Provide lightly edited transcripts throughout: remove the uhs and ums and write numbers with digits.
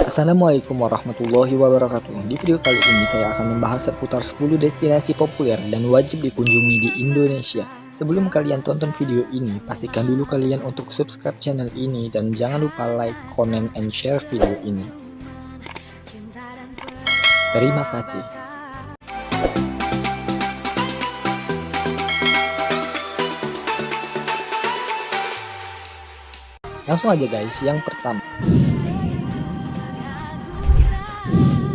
Assalamualaikum warahmatullahi wabarakatuh. Di video kali ini saya akan membahas seputar 10 destinasi populer dan wajib dikunjungi di Indonesia. Sebelum kalian tonton video ini, pastikan dulu kalian untuk subscribe channel ini dan jangan lupa like, comment, and share video ini. Terima kasih. Langsung aja guys, yang pertama,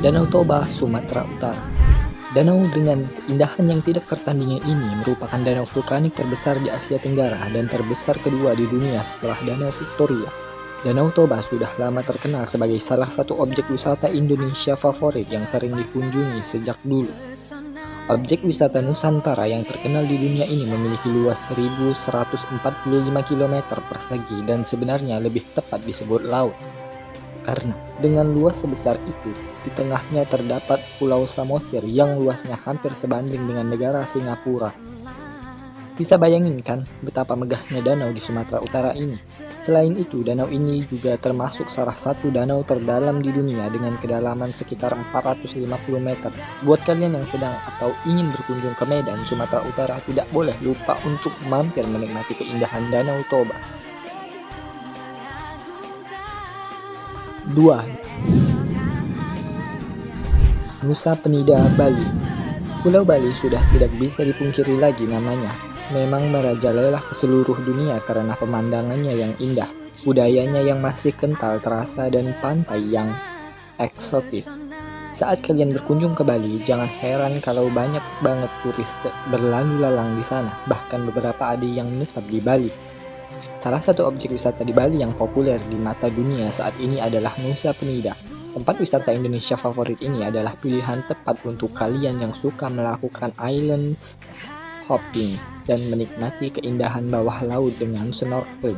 Danau Toba, Sumatera Utara. Danau dengan keindahan yang tidak tertandingi ini merupakan danau vulkanik terbesar di Asia Tenggara dan terbesar kedua di dunia setelah Danau Victoria. Danau Toba sudah lama terkenal sebagai salah satu objek wisata Indonesia favorit yang sering dikunjungi sejak dulu. Objek wisata Nusantara yang terkenal di dunia ini memiliki luas 1145 km persegi dan sebenarnya lebih tepat disebut laut. Karena dengan luas sebesar itu, di tengahnya terdapat Pulau Samosir yang luasnya hampir sebanding dengan negara Singapura. Bisa bayangin kan betapa megahnya danau di Sumatera Utara ini. Selain itu, danau ini juga termasuk salah satu danau terdalam di dunia dengan kedalaman sekitar 450 meter. Buat kalian yang sedang atau ingin berkunjung ke Medan, Sumatera Utara, tidak boleh lupa untuk mampir menikmati keindahan Danau Toba. 2. Nusa Penida, Bali. Pulau Bali sudah tidak bisa dipungkiri lagi namanya. Memang merajalela ke seluruh dunia karena pemandangannya yang indah, budayanya yang masih kental terasa, dan pantai yang eksotis. Saat kalian berkunjung ke Bali, jangan heran kalau banyak banget turis berlalu lalang di sana. Bahkan beberapa ada yang menetap di Bali. Salah satu objek wisata di Bali yang populer di mata dunia saat ini adalah Nusa Penida. Tempat wisata Indonesia favorit ini adalah pilihan tepat untuk kalian yang suka melakukan island hopping dan menikmati keindahan bawah laut dengan snorkeling.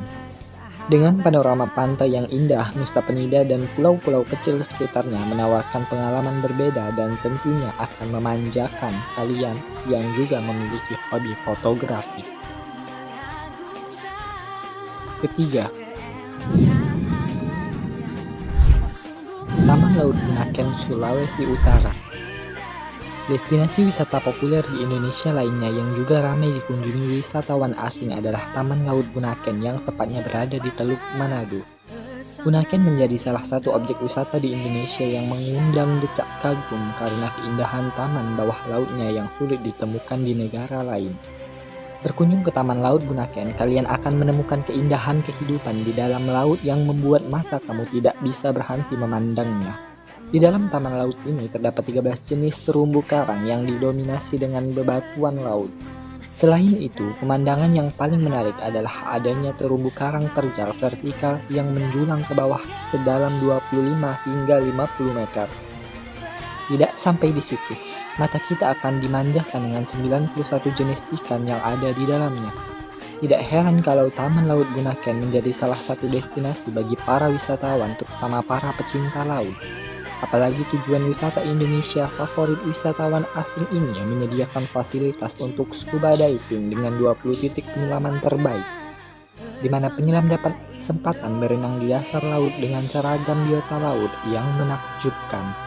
Dengan panorama pantai yang indah, Nusa Penida dan pulau-pulau kecil sekitarnya menawarkan pengalaman berbeda dan tentunya akan memanjakan kalian yang juga memiliki hobi fotografi. Ketiga, Taman Laut Bunaken, Sulawesi Utara. Destinasi wisata populer di Indonesia lainnya yang juga ramai dikunjungi wisatawan asing adalah Taman Laut Bunaken yang tepatnya berada di Teluk Manado. Bunaken menjadi salah satu objek wisata di Indonesia yang mengundang decak kagum karena keindahan taman bawah lautnya yang sulit ditemukan di negara lain. Berkunjung ke Taman Laut Bunaken, kalian akan menemukan keindahan kehidupan di dalam laut yang membuat mata kamu tidak bisa berhenti memandangnya. Di dalam taman laut ini terdapat 13 jenis terumbu karang yang didominasi dengan bebatuan laut. Selain itu, pemandangan yang paling menarik adalah adanya terumbu karang terjal vertikal yang menjulang ke bawah sedalam 25 hingga 50 meter. Tidak sampai di situ, mata kita akan dimanjakan dengan 91 jenis ikan yang ada di dalamnya. Tidak heran kalau Taman Laut Bunaken menjadi salah satu destinasi bagi para wisatawan, terutama para pecinta laut. Apalagi tujuan wisata Indonesia favorit wisatawan asing ini yang menyediakan fasilitas untuk scuba diving dengan 20 titik penyelaman terbaik, di mana penyelam dapat kesempatan berenang di dasar laut dengan seragam biota laut yang menakjubkan.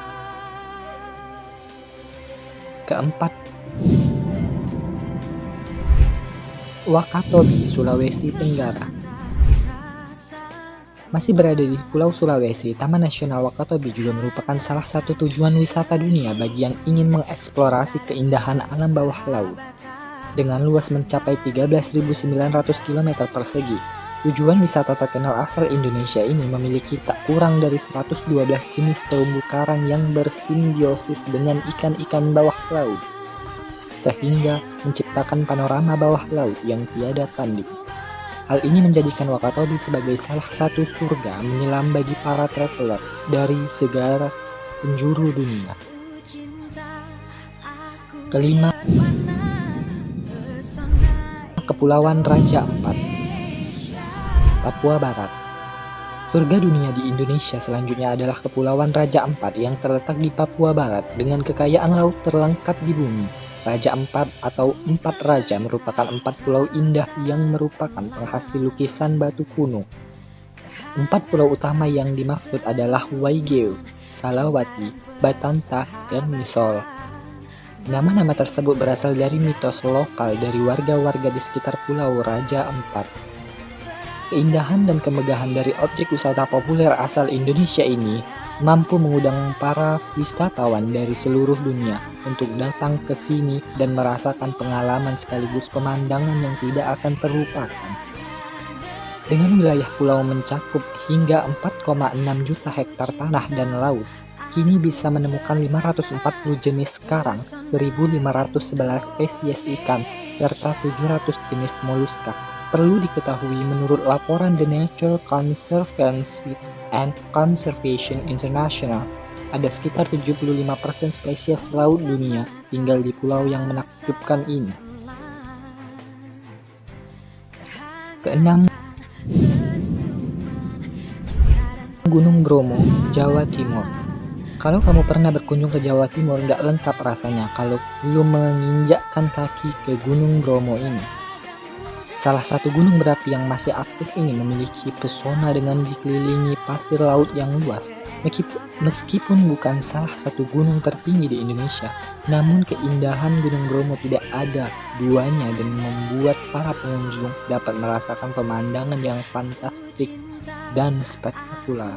Keempat, Wakatobi, Sulawesi Tenggara. Masih berada di Pulau Sulawesi, Taman Nasional Wakatobi juga merupakan salah satu tujuan wisata dunia bagi yang ingin mengeksplorasi keindahan alam bawah laut. Dengan luas mencapai 13.900 km persegi, tujuan wisata terkenal asal Indonesia ini memiliki tak kurang dari 112 jenis terumbu karang yang bersimbiosis dengan ikan-ikan bawah laut, sehingga menciptakan panorama bawah laut yang tiada tanding. Hal ini menjadikan Wakatobi sebagai salah satu surga menyelam bagi para traveler dari segala penjuru dunia. Kelima, Kepulauan Raja Ampat, Papua Barat. Surga dunia di Indonesia selanjutnya adalah Kepulauan Raja Ampat yang terletak di Papua Barat dengan kekayaan laut terlengkap di bumi. Raja Ampat atau Empat Raja merupakan 4 pulau indah yang merupakan penghasil lukisan batu kuno. 4 pulau utama yang dimaksud adalah Waigeo, Salawati, Batanta, dan Misol. Nama-nama tersebut berasal dari mitos lokal dari warga-warga di sekitar Pulau Raja Ampat. Keindahan dan kemegahan dari objek wisata populer asal Indonesia ini mampu mengundang para wisatawan dari seluruh dunia untuk datang ke sini dan merasakan pengalaman sekaligus pemandangan yang tidak akan terlupakan. Dengan wilayah pulau mencakup hingga 4,6 juta hektar tanah dan laut, kini bisa menemukan 540 jenis karang, 1.511 spesies ikan, serta 700 jenis moluska. Perlu diketahui menurut laporan The Nature Conservancy and Conservation International, ada sekitar 75% spesies laut dunia tinggal di pulau yang menakjubkan ini. Keenam, Gunung Bromo, Jawa Timur. Kalau kamu pernah berkunjung ke Jawa Timur, nggak lengkap rasanya kalau belum menginjakkan kaki ke Gunung Bromo ini. Salah satu gunung berapi yang masih aktif ini memiliki pesona dengan dikelilingi pasir laut yang luas. Meskipun bukan salah satu gunung tertinggi di Indonesia, namun keindahan Gunung Bromo tidak ada duanya dan membuat para pengunjung dapat merasakan pemandangan yang fantastik dan spektakuler.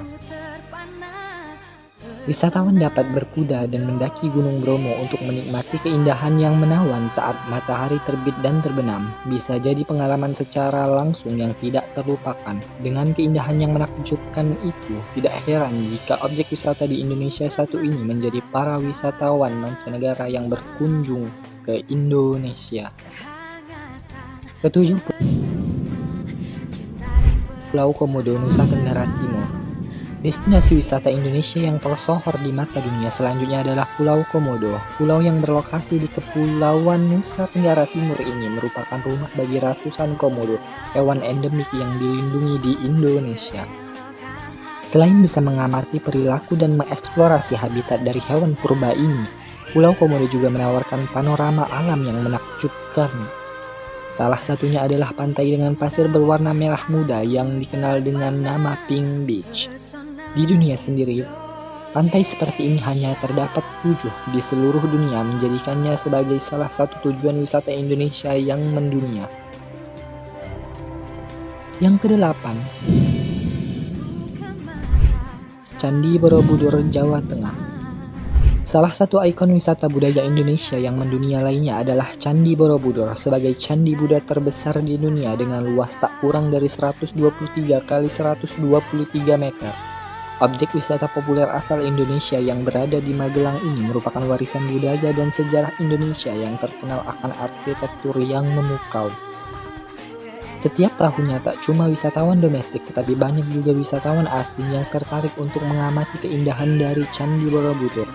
Wisatawan dapat berkuda dan mendaki Gunung Bromo untuk menikmati keindahan yang menawan saat matahari terbit dan terbenam. Bisa jadi pengalaman secara langsung yang tidak terlupakan. Dengan keindahan yang menakjubkan itu, tidak heran jika objek wisata di Indonesia satu ini menjadi para wisatawan mancanegara yang berkunjung ke Indonesia. Ketujuh, Pulau Komodo, Nusa Tenggara Timur. Destinasi wisata Indonesia yang tersohor di mata dunia selanjutnya adalah Pulau Komodo. Pulau yang berlokasi di Kepulauan Nusa Tenggara Timur ini merupakan rumah bagi ratusan komodo, hewan endemik yang dilindungi di Indonesia. Selain bisa mengamati perilaku dan mengeksplorasi habitat dari hewan purba ini, Pulau Komodo juga menawarkan panorama alam yang menakjubkan. Salah satunya adalah pantai dengan pasir berwarna merah muda yang dikenal dengan nama Pink Beach. Di dunia sendiri, pantai seperti ini hanya terdapat 7 di seluruh dunia, menjadikannya sebagai salah satu tujuan wisata Indonesia yang mendunia. Yang kedelapan, Candi Borobudur, Jawa Tengah. Salah satu ikon wisata budaya Indonesia yang mendunia lainnya adalah Candi Borobudur sebagai candi Buddha terbesar di dunia dengan luas tak kurang dari 123 kali 123 meter. Objek wisata populer asal Indonesia yang berada di Magelang ini merupakan warisan budaya dan sejarah Indonesia yang terkenal akan arsitektur yang memukau. Setiap tahunnya tak cuma wisatawan domestik, tetapi banyak juga wisatawan asing yang tertarik untuk mengamati keindahan dari Candi Borobudur.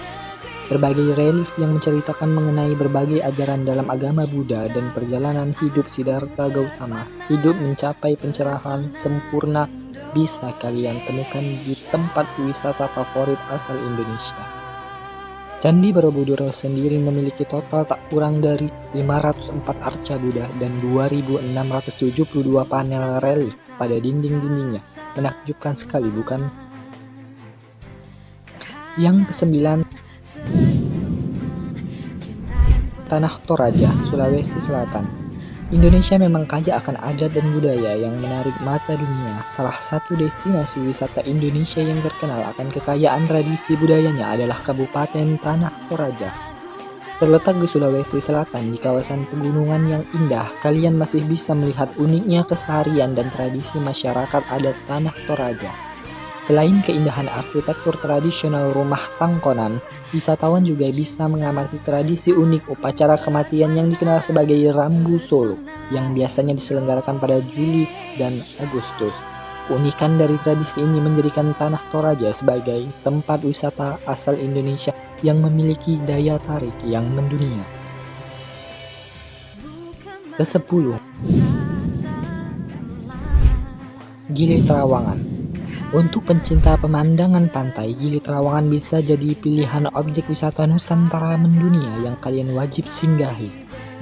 Berbagai relief yang menceritakan mengenai berbagai ajaran dalam agama Buddha dan perjalanan hidup Siddhartha Gautama, hidup mencapai pencerahan sempurna, bisa kalian temukan di tempat wisata favorit asal Indonesia. Candi Borobudur sendiri memiliki total tak kurang dari 504 arca Buddha dan 2.672 panel relief pada dinding-dindingnya. Menakjubkan sekali, bukan? Yang kesembilan, Tanah Toraja, Sulawesi Selatan. Indonesia memang kaya akan adat dan budaya yang menarik mata dunia. Salah satu destinasi wisata Indonesia yang terkenal akan kekayaan tradisi budayanya adalah Kabupaten Tanah Toraja. Terletak di Sulawesi Selatan di kawasan pegunungan yang indah, kalian masih bisa melihat uniknya keseharian dan tradisi masyarakat adat Tanah Toraja. Selain keindahan arsitektur tradisional rumah tangkonan, wisatawan juga bisa mengamati tradisi unik upacara kematian yang dikenal sebagai Rambu Solo, yang biasanya diselenggarakan pada Juli dan Agustus. Keunikan dari tradisi ini menjadikan Tanah Toraja sebagai tempat wisata asal Indonesia yang memiliki daya tarik yang mendunia. Ke-10, Gili Trawangan. Untuk pencinta pemandangan pantai, Gili Trawangan bisa jadi pilihan objek wisata Nusantara mendunia yang kalian wajib singgahi.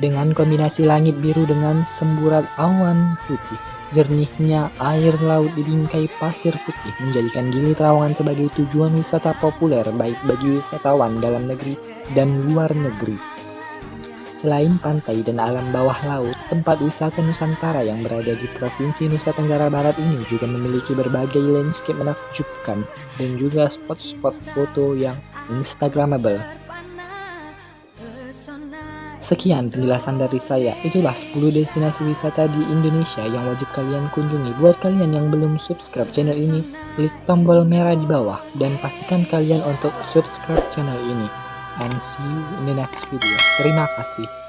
Dengan kombinasi langit biru dengan semburat awan putih, Jernihnya air laut di bingkai pasir putih menjadikan Gili Trawangan sebagai tujuan wisata populer baik bagi wisatawan dalam negeri dan luar negeri. Selain pantai dan alam bawah laut, tempat wisata Nusantara yang berada di Provinsi Nusa Tenggara Barat ini juga memiliki berbagai landscape menakjubkan dan juga spot-spot foto yang instagramable. Sekian penjelasan dari saya, itulah 10 destinasi wisata di Indonesia yang wajib kalian kunjungi. Buat kalian yang belum subscribe channel ini, klik tombol merah di bawah dan pastikan kalian untuk subscribe channel ini. And see you in the next video. Terima kasih.